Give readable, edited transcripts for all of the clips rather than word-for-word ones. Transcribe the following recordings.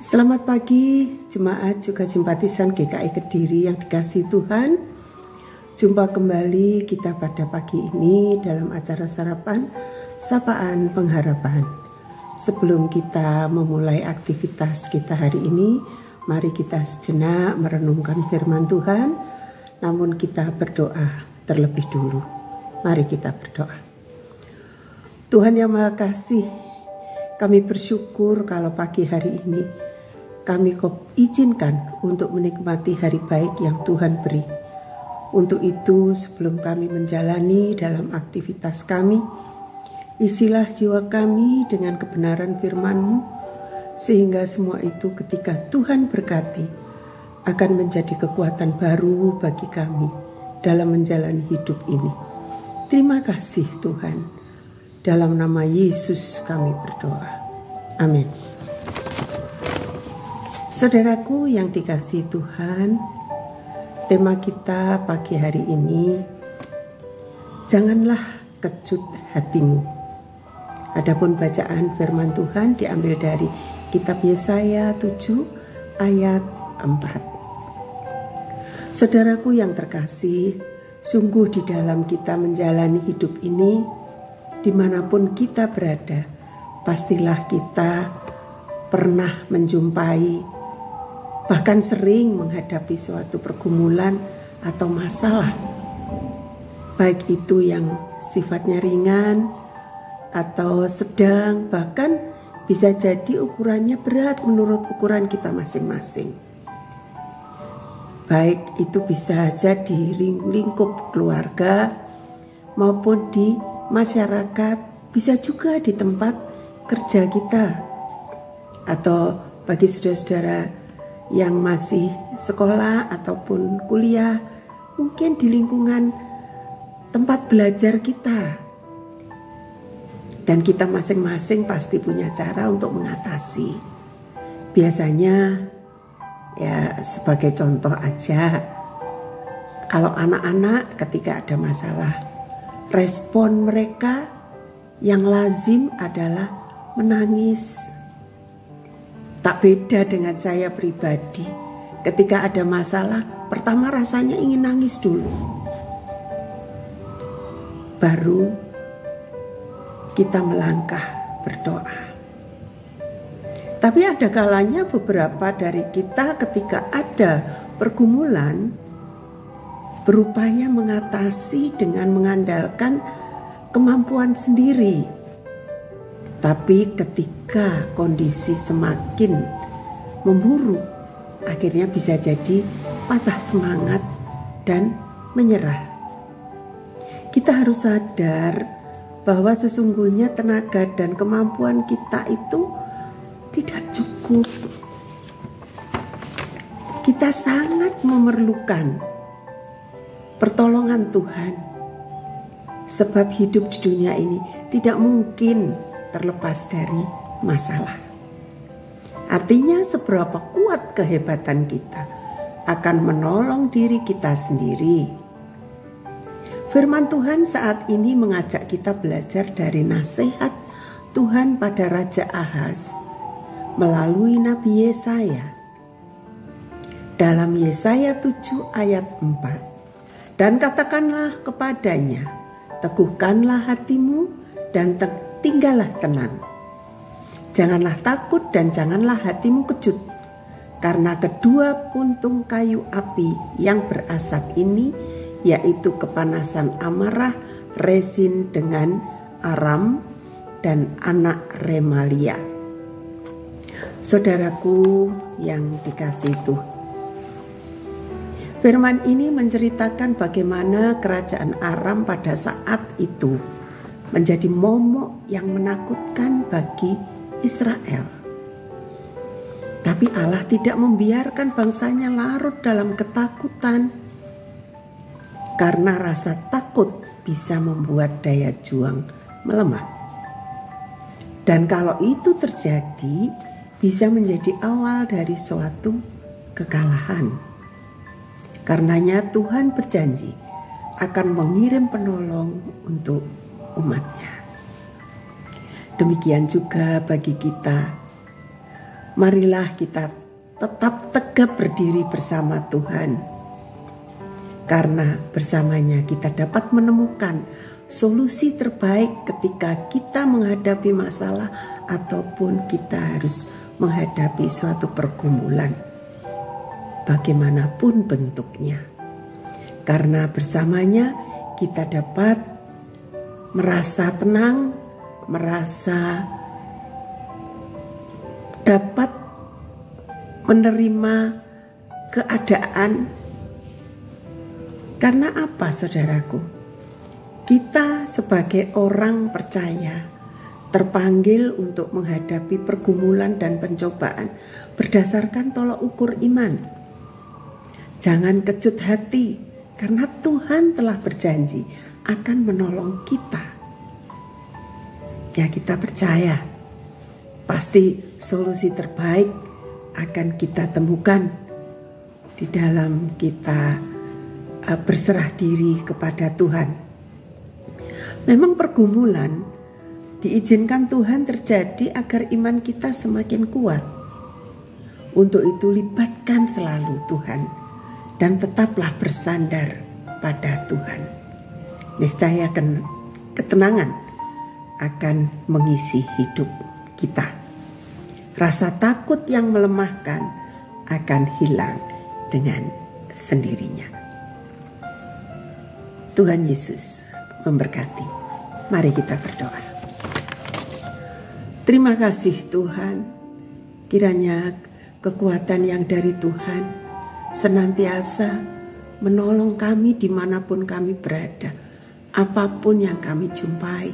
Selamat pagi jemaat juga simpatisan GKI Kediri yang dikasihi Tuhan. Jumpa kembali kita pada pagi ini dalam acara sarapan Sapaan Pengharapan. Sebelum kita memulai aktivitas kita hari ini, mari kita sejenak merenungkan firman Tuhan. Namun kita berdoa terlebih dulu. Mari kita berdoa. Tuhan yang Maha Kasih, kami bersyukur kalau pagi hari ini kami Kau izinkan untuk menikmati hari baik yang Tuhan beri. Untuk itu sebelum kami menjalani dalam aktivitas kami, isilah jiwa kami dengan kebenaran firman-Mu, sehingga semua itu ketika Tuhan berkati akan menjadi kekuatan baru bagi kami dalam menjalani hidup ini. Terima kasih Tuhan. Dalam nama Yesus kami berdoa. Amin. Saudaraku yang dikasihi Tuhan, tema kita pagi hari ini, janganlah kecut hatimu. Adapun bacaan firman Tuhan diambil dari kitab Yesaya 7 ayat 4. Saudaraku yang terkasih, sungguh di dalam kita menjalani hidup ini, dimanapun kita berada, pastilah kita pernah menjumpai, bahkan sering menghadapi suatu pergumulan atau masalah, baik itu yang sifatnya ringan atau sedang, bahkan bisa jadi ukurannya berat menurut ukuran kita masing-masing. Baik itu bisa jadi lingkup keluarga maupun di masyarakat, bisa juga di tempat kerja kita, atau bagi saudara-saudara yang masih sekolah ataupun kuliah, mungkin di lingkungan tempat belajar kita. Dan kita masing-masing pasti punya cara untuk mengatasi. Biasanya, ya sebagai contoh aja, kalau anak-anak ketika ada masalah, respon mereka yang lazim adalah menangis. Tak beda dengan saya pribadi. Ketika ada masalah, pertama rasanya ingin nangis dulu. Baru kita melangkah berdoa. Tapi ada kalanya beberapa dari kita ketika ada pergumulan berupaya mengatasi dengan mengandalkan kemampuan sendiri. Tapi ketika kondisi semakin memburuk, akhirnya bisa jadi patah semangat dan menyerah. Kita harus sadar bahwa sesungguhnya tenaga dan kemampuan kita itu tidak cukup. Kita sangat memerlukan pertolongan Tuhan. Sebab hidup di dunia ini tidak mungkin terlepas dari masalah. Artinya seberapa kuat kehebatan kita akan menolong diri kita sendiri. Firman Tuhan saat ini mengajak kita belajar dari nasihat Tuhan pada Raja Ahaz melalui Nabi Yesaya. Dalam Yesaya 7 ayat 4, dan katakanlah kepadanya, teguhkanlah hatimu dan tinggallah tenang. Janganlah takut dan janganlah hatimu kecut, karena kedua puntung kayu api yang berasap ini, yaitu kepanasan amarah Rezin dengan Aram dan anak Remalia. Saudaraku yang dikasihi Tuhan, firman ini menceritakan bagaimana kerajaan Aram pada saat itu menjadi momok yang menakutkan bagi Israel. Tapi Allah tidak membiarkan bangsanya larut dalam ketakutan, karena rasa takut bisa membuat daya juang melemah. Dan kalau itu terjadi, bisa menjadi awal dari suatu kekalahan. Karenanya Tuhan berjanji akan mengirim penolong untuk umatnya. Demikian juga bagi kita marilah kita tetap tegap berdiri bersama Tuhan. Karena bersamanya kita dapat menemukan solusi terbaik ketika kita menghadapi masalah ataupun kita harus menghadapi suatu pergumulan, bagaimanapun bentuknya. Karena bersamanya kita dapat merasa tenang, merasa dapat menerima keadaan. Karena apa, saudaraku? Kita sebagai orang percaya terpanggil untuk menghadapi pergumulan dan pencobaan berdasarkan tolak ukur iman. Jangan kecut hati, karena Tuhan telah berjanji akan menolong kita. Ya, kita percaya pasti solusi terbaik akan kita temukan di dalam kita berserah diri kepada Tuhan. Memang pergumulan diizinkan Tuhan terjadi agar iman kita semakin kuat. Untuk itu libatkan selalu Tuhan dan tetaplah bersandar pada Tuhan. Niscaya ketenangan akan mengisi hidup kita. Rasa takut yang melemahkan akan hilang dengan sendirinya. Tuhan Yesus memberkati. Mari kita berdoa. Terima kasih Tuhan, kiranya kekuatan yang dari Tuhan senantiasa menolong kami dimanapun kami berada, apapun yang kami jumpai.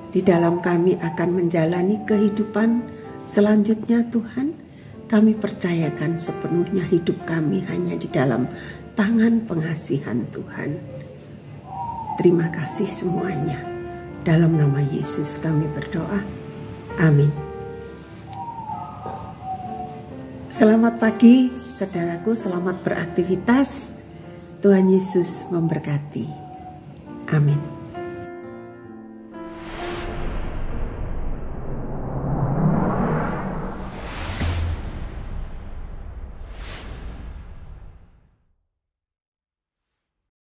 Di dalam kami akan menjalani kehidupan selanjutnya Tuhan, kami percayakan sepenuhnya hidup kami hanya di dalam tangan pengasihan Tuhan. Terima kasih semuanya. Dalam nama Yesus kami berdoa. Amin. Selamat pagi saudaraku, selamat beraktivitas. Tuhan Yesus memberkati. Amin.